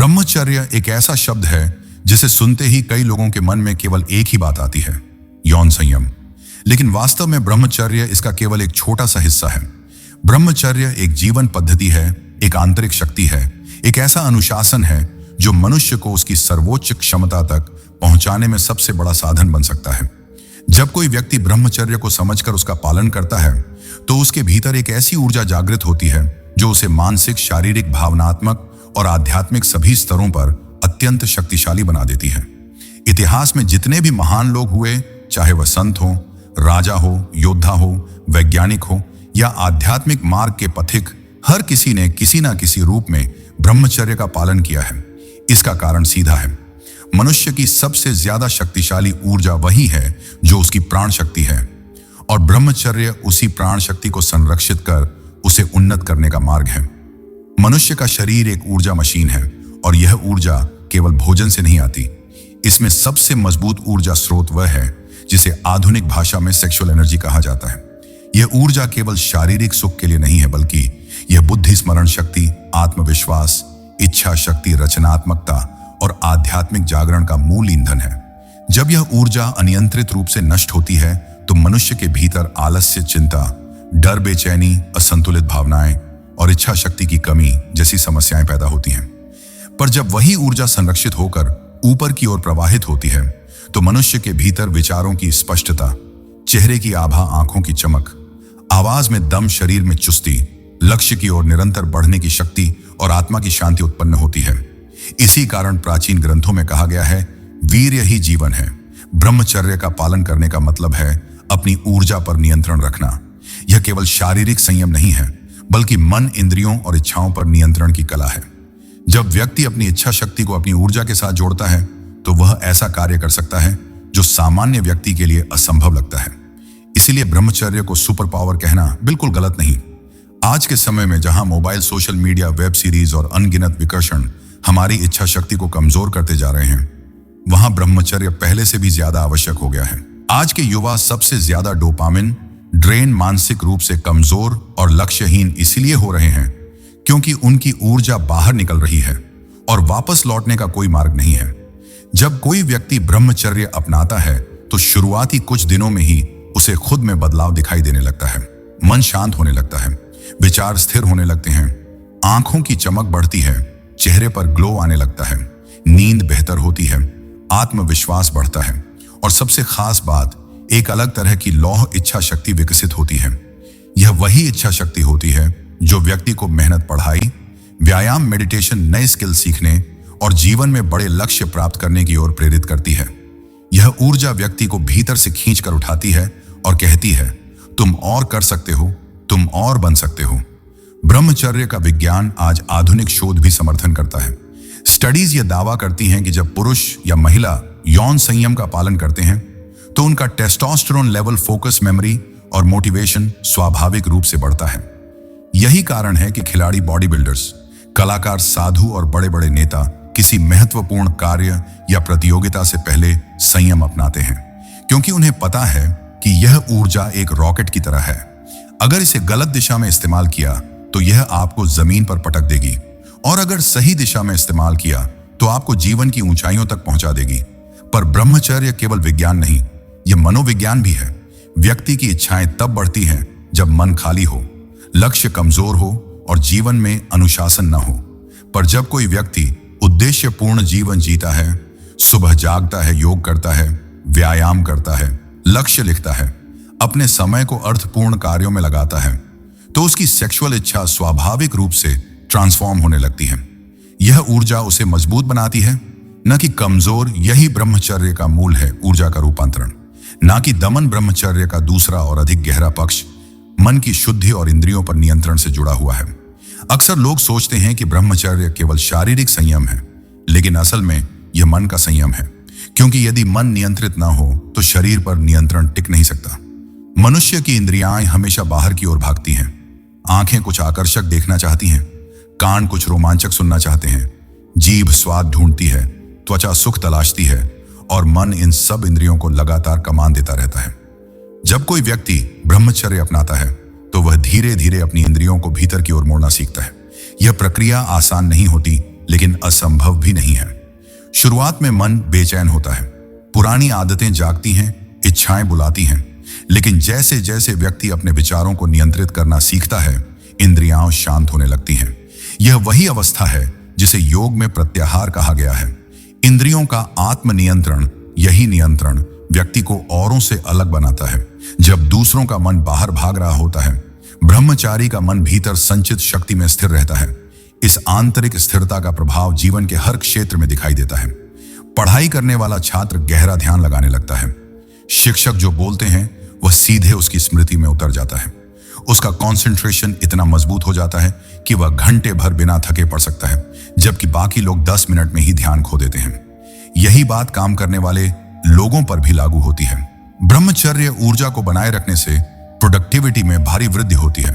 ब्रह्मचर्य एक ऐसा शब्द है जिसे सुनते ही कई लोगों के मन में केवल एक ही बात आती है, यौन संयम। लेकिन वास्तव में ब्रह्मचर्य इसका केवल एक छोटा सा हिस्सा है। ब्रह्मचर्य एक जीवन पद्धति है, एक आंतरिक शक्ति है, एक ऐसा अनुशासन है जो मनुष्य को उसकी सर्वोच्च क्षमता तक पहुंचाने में सबसे बड़ा साधन बन सकता है। जब कोई व्यक्ति ब्रह्मचर्य को समझकर उसका पालन करता है तो उसके भीतर एक ऐसी ऊर्जा जागृत होती है जो उसे मानसिक, शारीरिक, भावनात्मक और आध्यात्मिक सभी स्तरों पर अत्यंत शक्तिशाली बना देती है। इतिहास में जितने भी महान लोग हुए, चाहे वह संत हो, राजा हो, योद्धा हो, वैज्ञानिक हो या आध्यात्मिक मार्ग के पथिक, हर किसी ने किसी ना किसी रूप में ब्रह्मचर्य का पालन किया है। इसका कारण सीधा है, मनुष्य की सबसे ज्यादा शक्तिशाली ऊर्जा वही है जो उसकी प्राण शक्ति है, और ब्रह्मचर्य उसी प्राण शक्ति को संरक्षित कर उसे उन्नत करने का मार्ग है। मनुष्य का शरीर एक ऊर्जा मशीन है और यह ऊर्जा केवल भोजन से नहीं आती। इसमें सबसे मजबूत ऊर्जा स्रोत वह है जिसे आधुनिक भाषा में सेक्सुअल एनर्जी कहा जाता है। यह ऊर्जा केवल शारीरिक सुख के लिए नहीं है, बल्कि यह बुद्धि स्मरण शक्ति, आत्मविश्वास, इच्छा शक्ति, रचनात्मकता और आध्यात्मिक जागरण का मूल ईंधन है। जब यह ऊर्जा अनियंत्रित रूप से नष्ट होती है तो मनुष्य के भीतर आलस्य, चिंता, डर, बेचैनी, असंतुलित भावनाएं और इच्छा शक्ति की कमी जैसी समस्याएं पैदा होती हैं। पर जब वही ऊर्जा संरक्षित होकर ऊपर की ओर प्रवाहित होती है तो मनुष्य के भीतर विचारों की स्पष्टता, चेहरे की आभा, आंखों की चमक, आवाज में दम, शरीर में चुस्ती, लक्ष्य की ओर निरंतर बढ़ने की शक्ति और आत्मा की शांति उत्पन्न होती है। इसी कारण प्राचीन ग्रंथों में कहा गया है, वीर्य ही जीवन है। ब्रह्मचर्य का पालन करने का मतलब है अपनी ऊर्जा पर नियंत्रण रखना। यह केवल शारीरिक संयम नहीं है, बल्कि मन, इंद्रियों और इच्छाओं पर नियंत्रण की कला है। जब व्यक्ति अपनी इच्छा शक्ति को अपनी ऊर्जा के साथ जोड़ता है तो वह ऐसा कार्य कर सकता है जो सामान्य व्यक्ति के लिए असंभव लगता है। इसीलिए ब्रह्मचर्य को सुपर पावर कहना बिल्कुल गलत नहीं। आज के समय में जहां mobile, social media, web series और अनगिनत विकर्षण हमारी इच्छा शक्ति को कमजोर करते जा रहे हैं, वहां ब्रह्मचर्य पहले से भी ज्यादा आवश्यक हो गया है। आज के युवा सबसे ज्यादा डोपामिन ड्रेन, मानसिक रूप से कमजोर और लक्ष्यहीन इसलिए हो रहे हैं क्योंकि उनकी ऊर्जा बाहर निकल रही है और वापस लौटने का कोई मार्ग नहीं है। जब कोई व्यक्ति ब्रह्मचर्य अपनाता है तो शुरुआती कुछ दिनों में ही उसे खुद में बदलाव दिखाई देने लगता है। मन शांत होने लगता है, विचार स्थिर होने लगते हैं, आंखों की चमक बढ़ती है, चेहरे पर ग्लो आने लगता है, नींद बेहतर होती है, आत्मविश्वास बढ़ता है और सबसे खास बात, एक अलग तरह की लौह इच्छा शक्ति विकसित होती है। यह वही इच्छा शक्ति होती है जो व्यक्ति को मेहनत, पढ़ाई, व्यायाम, मेडिटेशन, नए स्किल सीखने और जीवन में बड़े लक्ष्य प्राप्त करने की ओर प्रेरित करती है। यह ऊर्जा व्यक्ति को भीतर से खींच कर उठाती है और कहती है, तुम और कर सकते हो, तुम और बन सकते हो। ब्रह्मचर्य का विज्ञान आज आधुनिक शोध भी समर्थन करता है। स्टडीज यह दावा करती हैं कि जब पुरुष या महिला यौन संयम का पालन करते हैं तो उनका टेस्टोस्टेरोन लेवल, फोकस, मेमोरी और मोटिवेशन स्वाभाविक रूप से बढ़ता है। यही कारण है कि खिलाड़ी, बॉडी बिल्डर्स, कलाकार, साधु और बड़े बड़े नेता किसी महत्वपूर्ण कार्य या प्रतियोगिता से पहले संयम अपनाते हैं, क्योंकि उन्हें पता है कि यह ऊर्जा एक रॉकेट की तरह है। अगर इसे गलत दिशा में इस्तेमाल किया तो यह आपको जमीन पर पटक देगी, और अगर सही दिशा में इस्तेमाल किया तो आपको जीवन की ऊंचाइयों तक पहुंचा देगी। पर ब्रह्मचर्य केवल विज्ञान नहीं, यह मनोविज्ञान भी है। व्यक्ति की इच्छाएं तब बढ़ती हैं जब मन खाली हो, लक्ष्य कमजोर हो और जीवन में अनुशासन न हो। पर जब कोई व्यक्ति उद्देश्यपूर्ण जीवन जीता है, सुबह जागता है, योग करता है, व्यायाम करता है, लक्ष्य लिखता है, अपने समय को अर्थपूर्ण कार्यों में लगाता है, तो उसकी सेक्सुअल इच्छा स्वाभाविक रूप से ट्रांसफॉर्म होने लगती है। यह ऊर्जा उसे मजबूत बनाती है, न कि कमजोर। यही ब्रह्मचर्य का मूल है, ऊर्जा का रूपांतरण, ना कि दमन। ब्रह्मचर्य का दूसरा और अधिक गहरा पक्ष मन की शुद्धि और इंद्रियों पर नियंत्रण से जुड़ा हुआ है। अक्सर लोग सोचते हैं कि ब्रह्मचर्य केवल शारीरिक संयम है, लेकिन असल में यह मन का संयम है, क्योंकि यदि मन नियंत्रित ना हो तो शरीर पर नियंत्रण टिक नहीं सकता। मनुष्य की इंद्रियां हमेशा बाहर की ओर भागती हैं। आंखें कुछ आकर्षक देखना चाहती हैं, कान कुछ रोमांचक सुनना चाहते हैं, जीभ स्वाद ढूंढती है, त्वचा सुख तलाशती है और मन इन सब इंद्रियों को लगातार कमान देता रहता है। जब कोई व्यक्ति ब्रह्मचर्य अपनाता है तो वह धीरे धीरे अपनी इंद्रियों को भीतर की ओर मोड़ना सीखता है। यह प्रक्रिया आसान नहीं होती, लेकिन असंभव भी नहीं है। शुरुआत में मन बेचैन होता है, पुरानी आदतें जागती हैं, इच्छाएं बुलाती हैं, लेकिन जैसे जैसे व्यक्ति अपने विचारों को नियंत्रित करना सीखता है, इंद्रियां शांत होने लगती हैं। यह वही अवस्था है जिसे योग में प्रत्याहार कहा गया है। इंद्रियों का आत्मनियंत्रण, यही नियंत्रण व्यक्ति को औरों से अलग बनाता है। जब दूसरों का मन बाहर भाग रहा होता है, ब्रह्मचारी का मन भीतर संचित शक्ति में स्थिर रहता है। इस आंतरिक स्थिरता का प्रभाव जीवन के हर क्षेत्र में दिखाई देता है। पढ़ाई करने वाला छात्र गहरा ध्यान लगाने लगता है। शिक्षक जो बोलते हैं वह सीधे उसकी स्मृति में उतर जाता है। उसका कंसंट्रेशन इतना मजबूत हो जाता है कि वह घंटे भर बिना थके पढ़ सकता है, जबकि बाकी लोग 10 मिनट में ही ध्यान खो देते हैं। यही बात काम करने वाले लोगों पर भी लागू होती है। ब्रह्मचर्य ऊर्जा को बनाए रखने से प्रोडक्टिविटी में भारी वृद्धि होती है।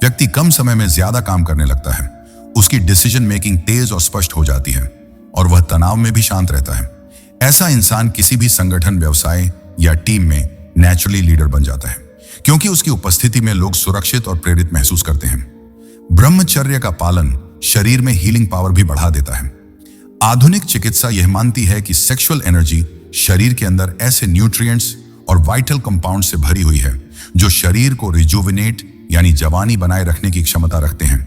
व्यक्ति कम समय में ज्यादा काम करने लगता है, उसकी डिसीजन मेकिंग तेज और स्पष्ट हो जाती है और वह तनाव में भी शांत रहता है। ऐसा इंसान किसी भी संगठन, व्यवसाय या टीम में नेचुरली लीडर बन जाता है, क्योंकि उसकी उपस्थिति में लोग सुरक्षित और प्रेरित महसूस करते हैं। ब्रह्मचर्य का पालन शरीर में हीलिंग पावर भी बढ़ा देता है। आधुनिक चिकित्सा यह मानती है कि सेक्सुअल एनर्जी शरीर के अंदर ऐसे न्यूट्रिएंट्स और वाइटल कंपाउंड से भरी हुई है जो शरीर को रिजुविनेट यानी जवानी बनाए रखने की क्षमता रखते हैं।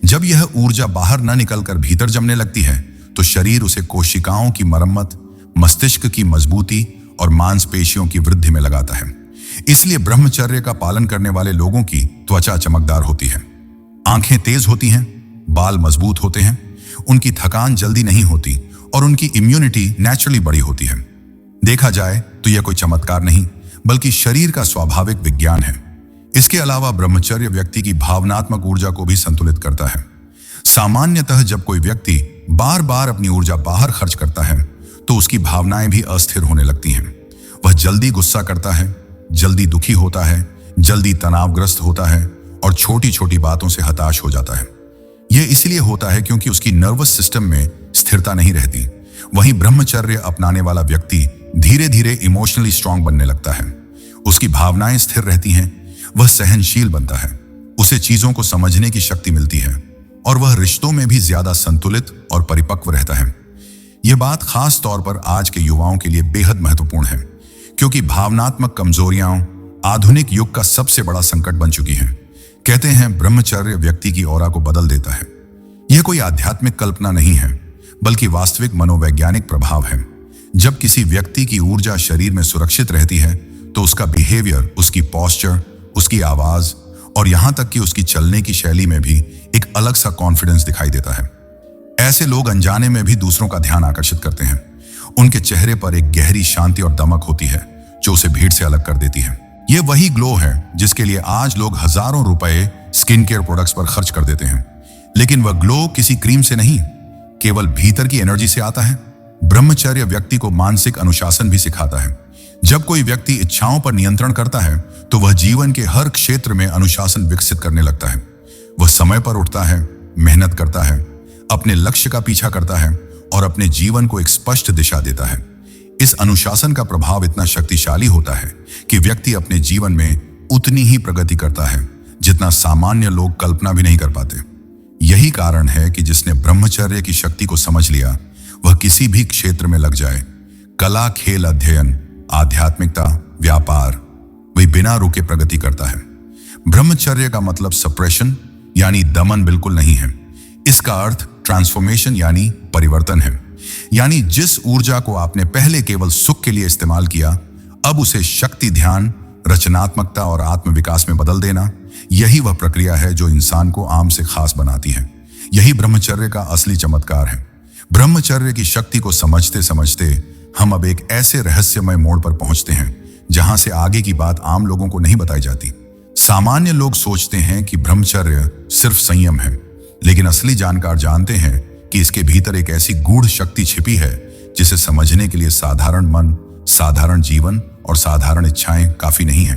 जब यह ऊर्जा बाहर न निकलकर भीतर जमने लगती है तो शरीर उसे कोशिकाओं की मरम्मत, मस्तिष्क की मजबूती और मांसपेशियों की वृद्धि में लगाता है। इसलिए ब्रह्मचर्य का पालन करने वाले लोगों की त्वचा चमकदार होती है, आंखें तेज होती हैं, बाल मजबूत होते हैं, उनकी थकान जल्दी नहीं होती और उनकी इम्यूनिटी नेचुरली बड़ी होती है। देखा जाए तो यह कोई चमत्कार नहीं बल्कि शरीर का स्वाभाविक विज्ञान है। इसके अलावा ब्रह्मचर्य व्यक्ति की भावनात्मक ऊर्जा को भी संतुलित करता है। सामान्यतः जब कोई व्यक्ति बार बार अपनी ऊर्जा बाहर खर्च करता है तो उसकी भावनाएं भी अस्थिर होने लगती हैं। वह जल्दी गुस्सा करता है, जल्दी दुखी होता है, जल्दी तनावग्रस्त होता है और छोटी छोटी बातों से हताश हो जाता है। यह इसलिए होता है क्योंकि उसकी नर्वस सिस्टम में स्थिरता नहीं रहती। वहीं ब्रह्मचर्य अपनाने वाला व्यक्ति धीरे धीरे इमोशनली स्ट्रांग बनने लगता है। उसकी भावनाएं स्थिर रहती हैं, वह सहनशील बनता है, उसे चीजों को समझने की शक्ति मिलती है और वह रिश्तों में भी ज्यादा संतुलित और परिपक्व रहता है। यह बात खास तौर पर आज के युवाओं के लिए बेहद महत्वपूर्ण है, क्योंकि भावनात्मक कमजोरियां आधुनिक युग का सबसे बड़ा संकट बन चुकी हैं। कहते हैं ब्रह्मचर्य व्यक्ति की ऑरा को बदल देता है। यह कोई आध्यात्मिक कल्पना नहीं है बल्कि वास्तविक मनोवैज्ञानिक प्रभाव है। जब किसी व्यक्ति की ऊर्जा शरीर में सुरक्षित रहती है तो उसका बिहेवियर, उसकी पोस्चर, उसकी आवाज और यहां तक कि उसकी चलने की शैली में भी एक अलग सा कॉन्फिडेंस दिखाई देता है। ऐसे लोग अनजाने में भी दूसरों का ध्यान आकर्षित करते हैं। उनके चेहरे पर एक गहरी शांति और दमक होती है जो उसे भीड़ से अलग कर देती है। यह वही ग्लो है जिसके लिए आज लोग हजारों रुपए स्किन केयर प्रोडक्ट्स पर खर्च कर देते हैं, लेकिन वह ग्लो किसी क्रीम से नहीं, केवल भीतर की एनर्जी से आता है। ब्रह्मचर्य व्यक्ति को मानसिक अनुशासन भी सिखाता है। जब कोई व्यक्ति इच्छाओं पर नियंत्रण करता है तो वह जीवन के हर क्षेत्र में अनुशासन विकसित करने लगता है। वह समय पर उठता है, मेहनत करता है, अपने लक्ष्य का पीछा करता है और अपने जीवन को एक स्पष्ट दिशा देता है। इस अनुशासन का प्रभाव इतना शक्तिशाली होता है कि व्यक्ति अपने जीवन में उतनी ही प्रगति करता है जितना सामान्य लोग कल्पना भी नहीं कर पाते। यही कारण है कि जिसने ब्रह्मचर्य की शक्ति को समझ लिया वह किसी भी क्षेत्र में लग जाए, कला, खेल, अध्ययन, आध्यात्मिकता, व्यापार, वही बिना रुके प्रगति करता है। ब्रह्मचर्य का मतलब सप्रेशन यानी दमन बिल्कुल नहीं है। इसका अर्थ ट्रांसफॉर्मेशन यानी परिवर्तन है। यानी जिस ऊर्जा को आपने पहले केवल सुख के लिए इस्तेमाल किया, अब उसे शक्ति, ध्यान, रचनात्मकता और आत्मविकास में बदल देना, यही वह प्रक्रिया है जो इंसान को आम से खास बनाती है। यही ब्रह्मचर्य का असली चमत्कार है। ब्रह्मचर्य की शक्ति को समझते समझते हम अब एक ऐसे रहस्यमय मोड़ पर पहुंचते हैं जहां से आगे की बात आम लोगों को नहीं बताई जाती। सामान्य लोग सोचते हैं कि ब्रह्मचर्य सिर्फ संयम है, लेकिन असली जानकार जानते हैं कि इसके भीतर एक ऐसी गूढ़ शक्ति छिपी है जिसे समझने के लिए साधारण मन, साधारण जीवन और साधारण इच्छाएं काफी नहीं है।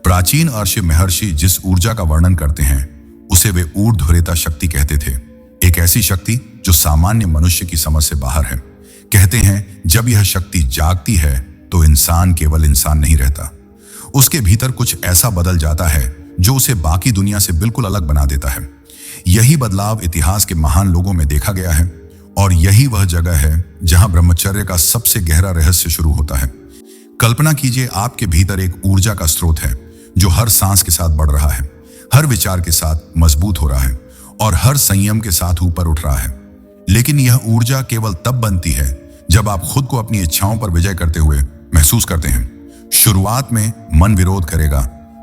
प्राचीन ऋषि महर्षि जिस ऊर्जा का वर्णन करते हैं उसे वे ऊर्ध्वरेता शक्ति कहते थे। एक ऐसी शक्ति जो सामान्य मनुष्य की समझ से बाहर है। कहते हैं जब यह शक्ति जागती है तो इंसान केवल इंसान नहीं रहता, उसके भीतर कुछ ऐसा बदल जाता है जो उसे बाकी दुनिया से बिल्कुल अलग बना देता है। यही बदलाव इतिहास के महान लोगों में देखा गया है और यही वह जगह है जहां ब्रह्मचर्य का सबसे गहरा रहस्य शुरू होता है। कल्पना कीजिए, आपके भीतर एक ऊर्जा का स्रोत है जो हर सांस के साथ बढ़ रहा है, हर विचार के साथ मजबूत हो रहा है और हर संयम के साथ ऊपर उठ रहा है। लेकिन यह ऊर्जा केवल तब बनती है जब आप खुद को अपनी इच्छाओं पर विजय करते हुए महसूस करते हैं। शुरुआत में मन विरोध करेगा,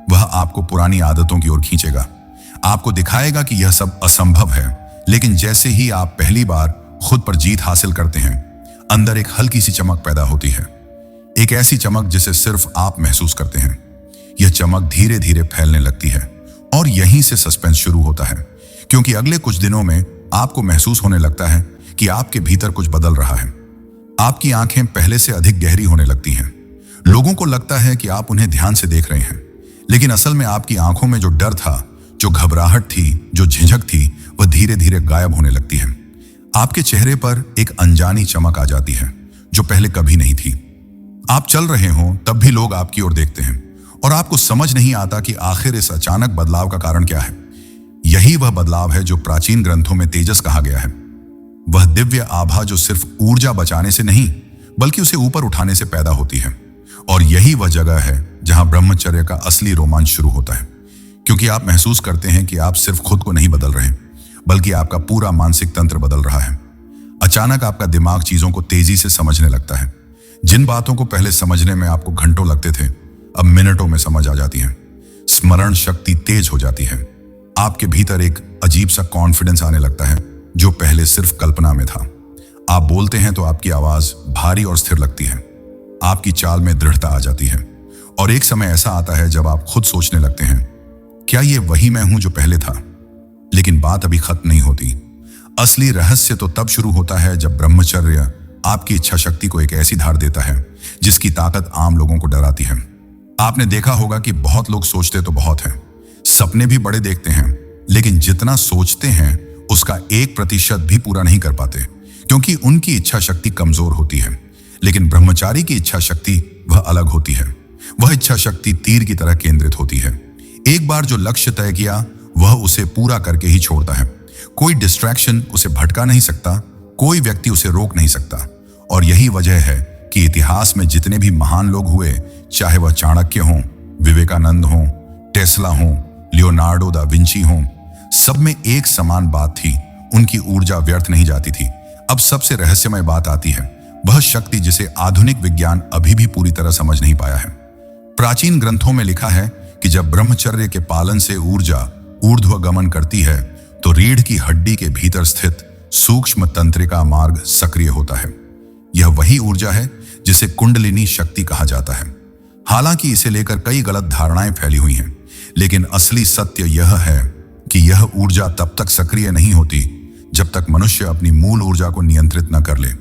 वह आपको पुरानी आदतों की ओर खींचेगा, आपको दिखाएगा कि यह सब असंभव है। लेकिन जैसे ही आप पहली बार खुद पर जीत हासिल करते हैं, अंदर एक हल्की सी चमक पैदा होती है, एक ऐसी चमक जिसे सिर्फ आप महसूस करते हैं। यह चमक धीरे धीरे फैलने लगती है और यहीं से सस्पेंस शुरू होता है, क्योंकि अगले कुछ दिनों में आपको महसूस होने लगता है कि आपके भीतर कुछ बदल रहा है। आपकी आंखें पहले से अधिक गहरी होने लगती हैं। लोगों को लगता है कि आप उन्हें ध्यान से देख रहे हैं, लेकिन असल में आपकी आंखों में जो डर था, जो घबराहट थी, जो झिझक थी, वह धीरे धीरे गायब होने लगती है। आपके चेहरे पर एक अनजानी चमक आ जाती है जो पहले कभी नहीं थी। आप चल रहे हों तब भी लोग आपकी ओर देखते हैं और आपको समझ नहीं आता कि आखिर इस अचानक बदलाव का कारण क्या है। यही वह बदलाव है जो प्राचीन ग्रंथों में तेजस कहा गया है, वह दिव्य आभा जो सिर्फ ऊर्जा बचाने से नहीं बल्कि उसे ऊपर उठाने से पैदा होती है। और यही वह जगह है जहां ब्रह्मचर्य का असली रोमांच शुरू होता है, क्योंकि आप महसूस करते हैं कि आप सिर्फ खुद को नहीं बदल रहे, बल्कि आपका पूरा मानसिक तंत्र बदल रहा है। अचानक आपका दिमाग चीजों को तेजी से समझने लगता है। जिन बातों को पहले समझने में आपको घंटों लगते थे, अब मिनटों में समझ आ जाती हैं। स्मरण शक्ति तेज हो जाती है। आपके भीतर एक अजीब सा कॉन्फिडेंस आने लगता है जो पहले सिर्फ कल्पना में था। आप बोलते हैं तो आपकी आवाज भारी और स्थिर लगती है, आपकी चाल में दृढ़ता आ जाती है और एक समय ऐसा आता है जब आप खुद सोचने लगते हैं, क्या ये वही मैं हूं जो पहले था? लेकिन बात अभी खत्म नहीं होती। असली रहस्य तो तब शुरू होता है जब ब्रह्मचर्य आपकी इच्छा शक्ति को एक ऐसी धार देता है जिसकी ताकत आम लोगों को डराती है। आपने देखा होगा कि बहुत लोग सोचते तो बहुत हैं, सपने भी बड़े देखते हैं, लेकिन जितना सोचते हैं उसका 1% भी पूरा नहीं कर पाते, क्योंकि उनकी इच्छा शक्ति कमजोर होती है। लेकिन ब्रह्मचारी की इच्छा शक्ति वह अलग होती है। वह इच्छा शक्ति तीर की तरह केंद्रित होती है। एक बार जो लक्ष्य तय किया वह उसे पूरा करके ही छोड़ता है। कोई डिस्ट्रैक्शन उसे भटका नहीं सकता, कोई व्यक्ति उसे रोक नहीं सकता। और यही वजह है कि इतिहास में जितने भी महान लोग हुए, चाहे वह चाणक्य हों, विवेकानंद हों, टेस्ला हों, लियोनार्डो दा विंची हों, सब में एक समान बात थी, उनकी ऊर्जा व्यर्थ नहीं जाती थी। अब सबसे रहस्यमय बात आती है, वह शक्ति जिसे आधुनिक विज्ञान अभी भी पूरी तरह समझ नहीं पाया है। प्राचीन ग्रंथों में लिखा है कि जब ब्रह्मचर्य के पालन से ऊर्जा ऊर्ध्वगमन करती है तो रीढ़ की हड्डी के भीतर स्थित सूक्ष्म तंत्रिका मार्ग सक्रिय होता है। यह वही ऊर्जा है जिसे कुंडलिनी शक्ति कहा जाता है। हालांकि इसे लेकर कई गलत धारणाएं फैली हुई हैं, लेकिन असली सत्य यह है कि यह ऊर्जा तब तक सक्रिय नहीं होती जब तक मनुष्य अपनी मूल ऊर्जा को नियंत्रित न कर ले।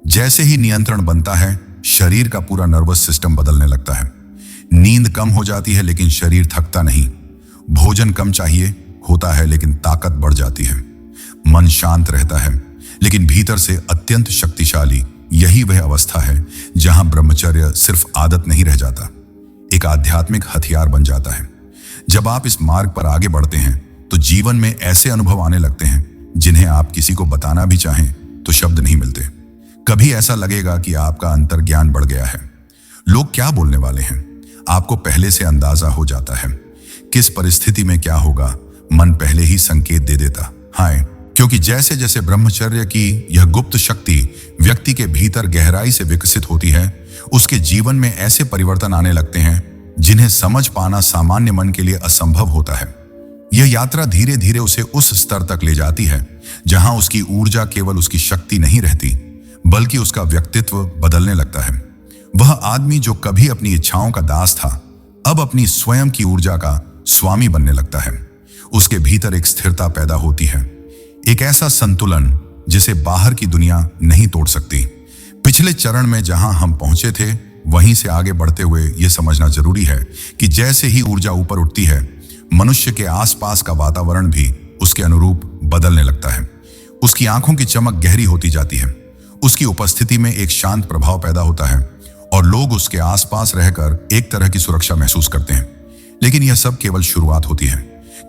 जैसे ही नियंत्रण बनता है, शरीर का पूरा नर्वस सिस्टम बदलने लगता है। नींद कम हो जाती है लेकिन शरीर थकता नहीं। भोजन कम चाहिए होता है लेकिन ताकत बढ़ जाती है। मन शांत रहता है लेकिन भीतर से अत्यंत शक्तिशाली। यही वह अवस्था है जहां ब्रह्मचर्य सिर्फ आदत नहीं रह जाता, एक आध्यात्मिक हथियार बन जाता है। जब आप इस मार्ग पर आगे बढ़ते हैं तो जीवन में ऐसे अनुभव आने लगते हैं जिन्हें आप किसी को बताना भी चाहें तो शब्द नहीं मिलते। कभी ऐसा लगेगा कि आपका अंतर्ज्ञान बढ़ गया है। लोग क्या बोलने वाले हैं आपको पहले से अंदाजा हो जाता है। किस परिस्थिति में क्या होगा मन पहले ही संकेत दे देता है, क्योंकि जैसे जैसे ब्रह्मचर्य की यह गुप्त शक्ति व्यक्ति के भीतर गहराई से विकसित होती है, उसके जीवन में ऐसे परिवर्तन आने लगते हैं जिन्हें समझ पाना सामान्य मन के लिए असंभव होता है। यह यात्रा धीरे धीरे उसे उस स्तर तक ले जाती है जहां उसकी ऊर्जा केवल उसकी शक्ति नहीं रहती बल्कि उसका व्यक्तित्व बदलने लगता है। वह आदमी जो कभी अपनी इच्छाओं का दास था, अब अपनी स्वयं की ऊर्जा का स्वामी बनने लगता है। उसके भीतर एक स्थिरता पैदा होती है, एक ऐसा संतुलन जिसे बाहर की दुनिया नहीं तोड़ सकती। पिछले चरण में जहां हम पहुंचे थे वहीं से आगे बढ़ते हुए यह समझना जरूरी है कि जैसे ही ऊर्जा ऊपर उठती है, मनुष्य के आसपास का वातावरण भी उसके अनुरूप बदलने लगता है। उसकी आंखों की चमक गहरी होती जाती है, उसकी उपस्थिति में एक शांत प्रभाव पैदा होता है और लोग उसके आसपास रहकर एक तरह की सुरक्षा महसूस करते हैं। लेकिन यह सब केवल शुरुआत होती है,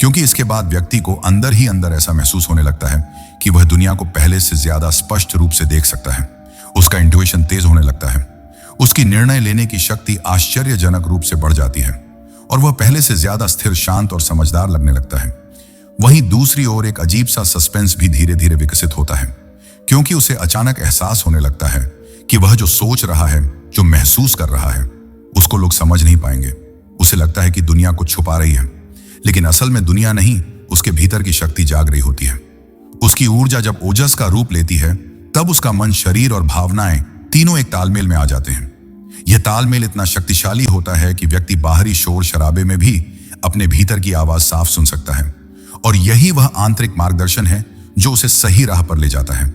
क्योंकि इसके बाद व्यक्ति को अंदर ही अंदर ऐसा महसूस होने लगता है कि वह दुनिया को पहले से ज्यादा स्पष्ट रूप से देख सकता है। उसका इंट्यूशन तेज होने लगता है, उसकी निर्णय लेने की शक्ति आश्चर्यजनक रूप से बढ़ जाती है और वह पहले से ज्यादा स्थिर, शांत और समझदार लगने लगता है। वहीं दूसरी ओर एक अजीब सा सस्पेंस भी धीरे धीरे विकसित होता है, क्योंकि उसे अचानक एहसास होने लगता है कि वह जो सोच रहा है, जो महसूस कर रहा है, उसको लोग समझ नहीं पाएंगे। उसे लगता है कि दुनिया कुछ छुपा रही है, लेकिन असल में दुनिया नहीं, उसके भीतर की शक्ति जाग रही होती है। उसकी ऊर्जा जब ओजस का रूप लेती है, तब उसका मन, शरीर और भावनाएं तीनों एक तालमेल में आ जाते हैं। यह तालमेल इतना शक्तिशाली होता है कि व्यक्ति बाहरी शोर शराबे में भी अपने भीतर की आवाज साफ सुन सकता है, और यही वह आंतरिक मार्गदर्शन है जो उसे सही राह पर ले जाता है।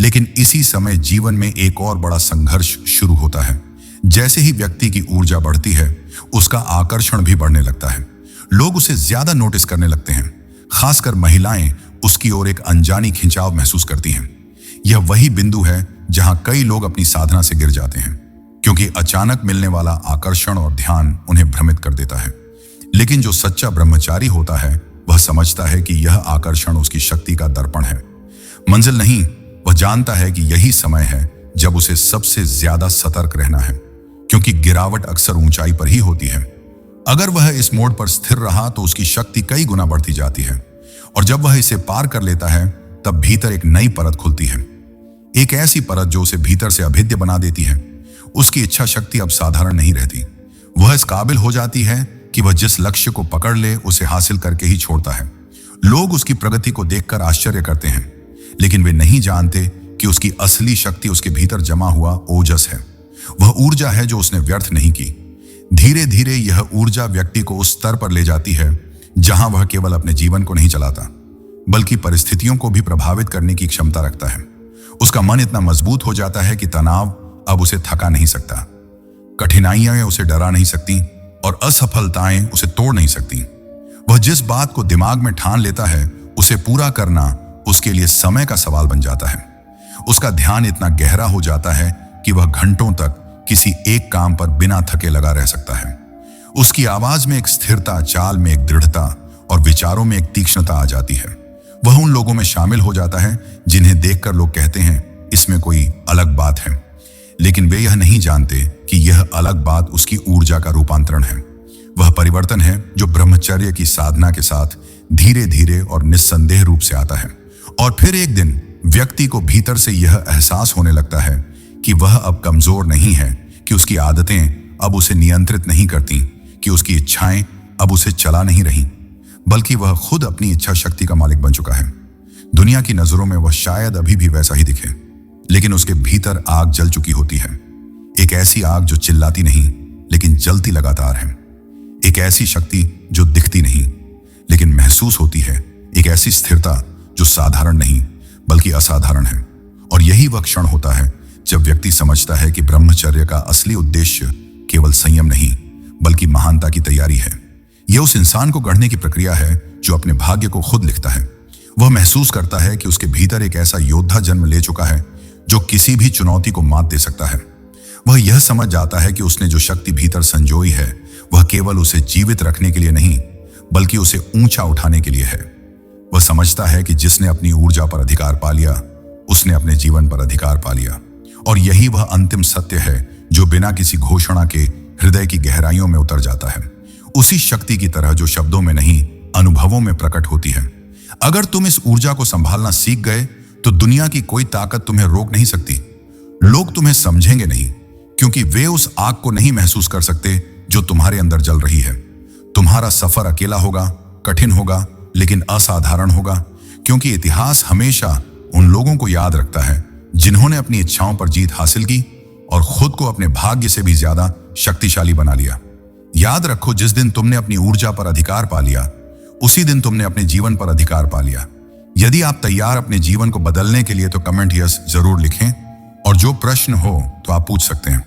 लेकिन इसी समय जीवन में एक और बड़ा संघर्ष शुरू होता है। जैसे ही व्यक्ति की ऊर्जा बढ़ती है, उसका आकर्षण भी बढ़ने लगता है। लोग उसे ज्यादा नोटिस करने लगते हैं, खासकर महिलाएं उसकी ओर एक अनजानी खिंचाव महसूस करती हैं। यह वही बिंदु है जहां कई लोग अपनी साधना से गिर जाते हैं, क्योंकि अचानक मिलने वाला आकर्षण और ध्यान उन्हें भ्रमित कर देता है। लेकिन जो सच्चा ब्रह्मचारी होता है, वह समझता है कि यह आकर्षण उसकी शक्ति का दर्पण है, मंजिल नहीं। वह जानता है कि यही समय है जब उसे सबसे ज्यादा सतर्क रहना है, क्योंकि गिरावट अक्सर ऊंचाई पर ही होती है। अगर वह इस मोड़ पर स्थिर रहा तो उसकी शक्ति कई गुना बढ़ती जाती है, और जब वह इसे पार कर लेता है, तब भीतर एक नई परत खुलती है, एक ऐसी परत जो उसे भीतर से अभेद्य बना देती है। उसकी इच्छा शक्ति अब साधारण नहीं रहती। वह इस काबिल हो जाती है कि वह जिस लक्ष्य को पकड़ ले, उसे हासिल करके ही छोड़ता है। लोग उसकी प्रगति को देखकर आश्चर्य करते हैं, लेकिन वे नहीं जानते कि उसकी असली शक्ति उसके भीतर जमा हुआ ओजस है। वह ऊर्जा है जो उसने व्यर्थ नहीं की। धीरे धीरे यह ऊर्जा व्यक्ति को उस स्तर पर ले जाती है जहां वह केवल अपने जीवन को नहीं चलाता, बल्कि परिस्थितियों को भी प्रभावित करने की क्षमता रखता है। उसका मन इतना मजबूत हो जाता है कि तनाव अब उसे थका नहीं सकता, कठिनाइयां उसे डरा नहीं सकती और असफलताएं उसे तोड़ नहीं सकती। वह जिस बात को दिमाग में ठान लेता है, उसे पूरा करना उसके लिए समय का सवाल बन जाता है। उसका ध्यान इतना गहरा हो जाता है कि वह घंटों तक किसी एक काम पर बिना थके लगा रह सकता है। उसकी आवाज में एक स्थिरता, चाल में एक दृढ़ता और विचारों में एक तीक्ष्णता आ जाती है। वह उन लोगों में शामिल हो जाता है जिन्हें देखकर लोग कहते हैं इसमें कोई अलग बात है, लेकिन वे यह नहीं जानते कि यह अलग बात उसकी ऊर्जा का रूपांतरण है। वह परिवर्तन है जो ब्रह्मचर्य की साधना के साथ धीरे धीरे और निस्संदेह रूप से आता है। और फिर एक दिन व्यक्ति को भीतर से यह एहसास होने लगता है कि वह अब कमजोर नहीं है, कि उसकी आदतें अब उसे नियंत्रित नहीं करती, कि उसकी इच्छाएं अब उसे चला नहीं रही, बल्कि वह खुद अपनी इच्छा शक्ति का मालिक बन चुका है। दुनिया की नजरों में वह शायद अभी भी वैसा ही दिखे, लेकिन उसके भीतर आग जल चुकी होती है। एक ऐसी आग जो चिल्लाती नहीं लेकिन जलती लगातार है। एक ऐसी शक्ति जो दिखती नहीं लेकिन महसूस होती है। एक ऐसी स्थिरता जो साधारण नहीं बल्कि असाधारण है। और यही वह क्षण होता है जब व्यक्ति समझता है कि ब्रह्मचर्य का असली उद्देश्य केवल संयम नहीं बल्कि महानता की तैयारी है। यह उस इंसान को गढ़ने की प्रक्रिया है जो अपने भाग्य को खुद लिखता है। वह महसूस करता है कि उसके भीतर एक ऐसा योद्धा जन्म ले चुका है जो किसी भी चुनौती को मात दे सकता है। वह यह समझ जाता है कि उसने जो शक्ति भीतर संजोई है, वह केवल उसे जीवित रखने के लिए नहीं बल्कि उसे ऊंचा उठाने के लिए है। वह समझता है कि जिसने अपनी ऊर्जा पर अधिकार पा लिया, उसने अपने जीवन पर अधिकार पा लिया। और यही वह अंतिम सत्य है जो बिना किसी घोषणा के हृदय की गहराइयों में उतर जाता है, उसी शक्ति की तरह जो शब्दों में नहीं अनुभवों में प्रकट होती है। अगर तुम इस ऊर्जा को संभालना सीख गए तो दुनिया की कोई ताकत तुम्हें रोक नहीं सकती। लोग तुम्हें समझेंगे नहीं, क्योंकि वे उस आग को नहीं महसूस कर सकते जो तुम्हारे अंदर जल रही है। तुम्हारा सफर अकेला होगा, कठिन होगा, लेकिन असाधारण होगा, क्योंकि इतिहास हमेशा उन लोगों को याद रखता है जिन्होंने अपनी इच्छाओं पर जीत हासिल की और खुद को अपने भाग्य से भी ज्यादा शक्तिशाली बना लिया। याद रखो, जिस दिन तुमने अपनी ऊर्जा पर अधिकार पा लिया, उसी दिन तुमने अपने जीवन पर अधिकार पा लिया। यदि आप तैयार अपने जीवन को बदलने के लिए तो कमेंट यस जरूर लिखें, और जो प्रश्न हो तो आप पूछ सकते हैं।